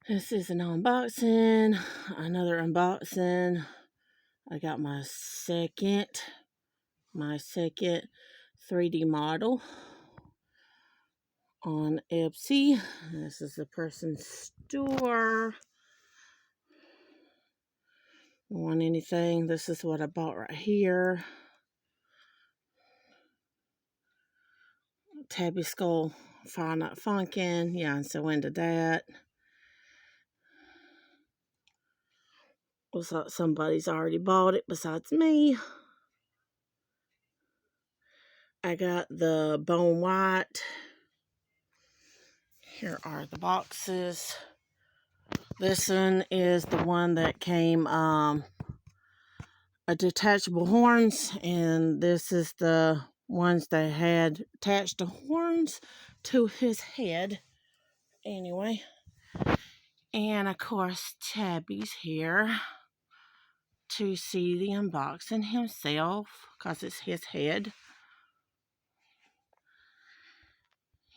This is an unboxing, another unboxing. I got my second 3D model on Etsy. This is the person's store. Want anything? This is what I bought right here. Tabi skull, Funkin. Yeah, I'm so into that. Looks like somebody's already bought it besides me. I got the bone white. Here are the boxes. This one is the one that came a detachable horns, and this is the ones that had attached the horns to his head. Anyway, and of course Tabi's here to see the unboxing himself because it's his head.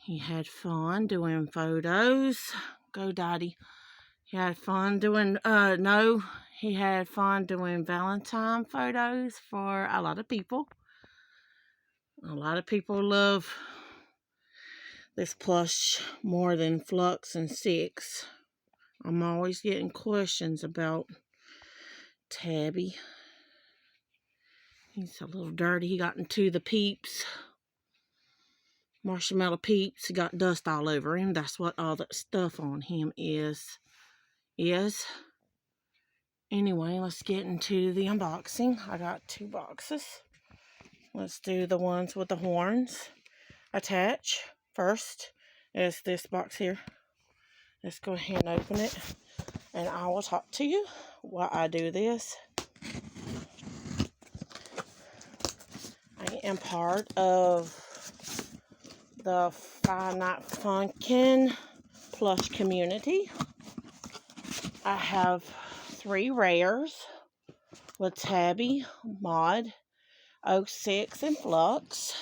He had fun doing photos. Go Daddy. He had fun doing he had fun doing Valentine photos for a lot of people. A lot of people love this plush more than Flux and Six. I'm always getting questions about Tabi. He's a little dirty. He got into the Peeps. Marshmallow Peeps. He got dust all over him. That's what all that stuff on him is. Anyway, let's get into the unboxing. I got 2 boxes. Let's do the ones with the horns attached first. Is this box here. Let's go ahead and open it, and I will talk to you while I do this. I am part of the Five Night Funkin' plush community. I have 3 rares with Tabi, Mod, 06, and Flux.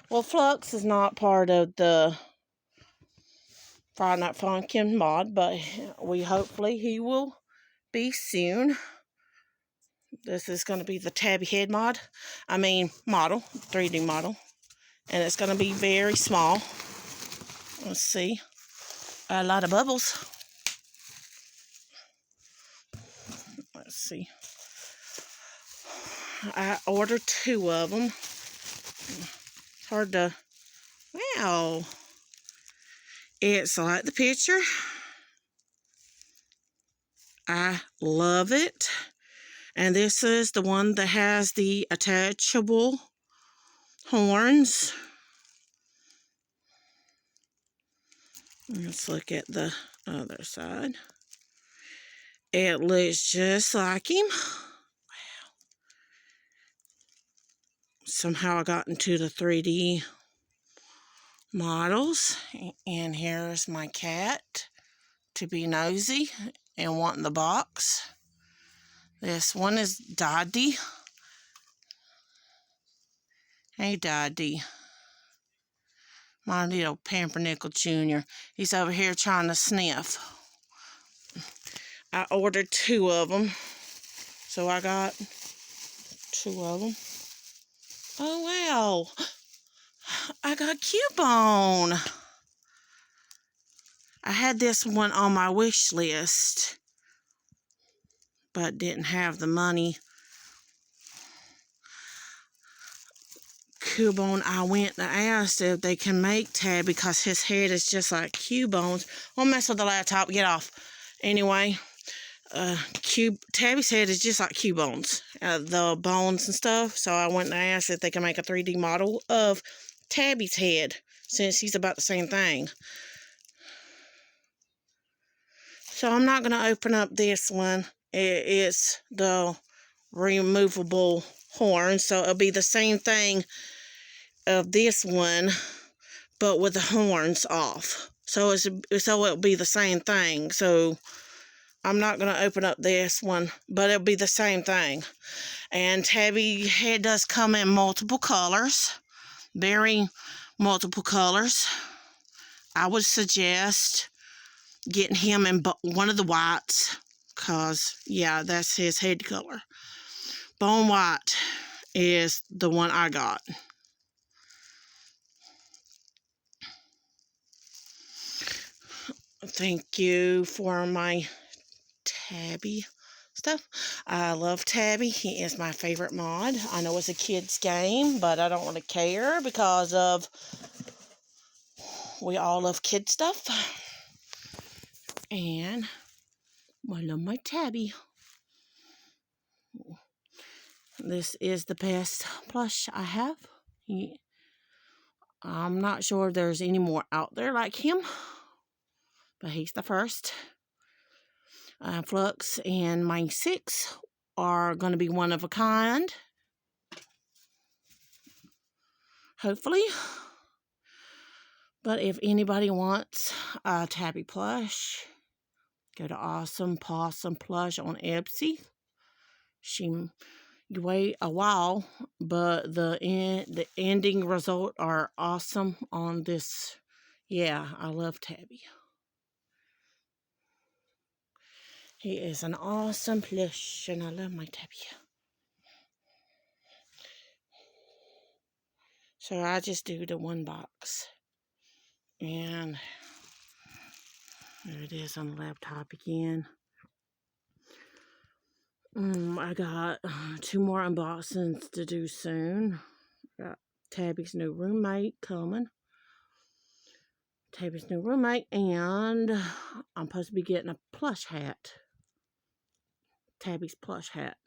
Well, Flux is not part of the Five Night Funkin' mod, but hopefully he will be soon. This is going to be the Tabi head model, 3D model, and it's going to be very small. Let's see, a lot of bubbles. Let's see. I ordered 2 of them. Hard to, wow. It's like the picture. I love it. And this is the one that has the attachable horns. Let's look at the other side. It looks just like him. Wow. Somehow I got into the 3D models. And here's my cat to be nosy and wanting the box. This one is Daddy. Hey, Daddy. My little Pampernickel Jr. He's over here trying to sniff. I ordered 2 of them. So I got 2 of them. Oh, wow. I got Cubone. I had this one on my wish list, but didn't have the money. Cubone, I went and asked if they can make Tab because his head is just like Cubone's. Don't mess with the laptop. Get off. Anyway, Tabby's head is just like Cubone's. The bones and stuff. So I went and asked if they can make a 3D model of Tabby's head, since he's about the same thing. So I'm not going to open up this one. It's the removable horn, so it'll be the same thing of this one, but with the horns off. So it'll be the same thing. So I'm not going to open up this one, but it'll be the same thing. And Tabi head does come in multiple colors, very multiple colors. I would suggest getting him in one of the whites, because, yeah, that's his head color. Bone white is the one I got. Thank you for my Tabi stuff. I love Tabi. He is my favorite mod. I know it's a kid's game, but I don't really care because of we all love kid stuff. And I love my Tabi. This is the best plush I have. I'm not sure if there's any more out there like him, but he's the first. Flux and my 6 are going to be one of a kind. Hopefully. But if anybody wants a Tabi plush, go to Awesome Possum Plush on Etsy. You wait a while, but the ending result are awesome on this. Yeah, I love Tabi. He is an awesome plush, and I love my Tabi. So I just do the one box. And there it is on the laptop again. I got 2 more unboxings to do soon. Got Tabi's new roommate coming. Tabi's new roommate, and I'm supposed to be getting a plush hat. Tabi's plush hat.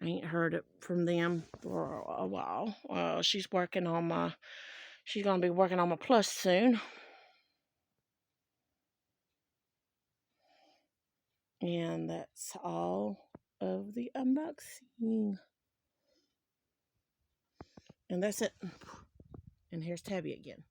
I ain't heard it from them for a while. She's working on she's gonna be working on my plush soon. And that's all of the unboxing. And that's it. And here's Tabi again.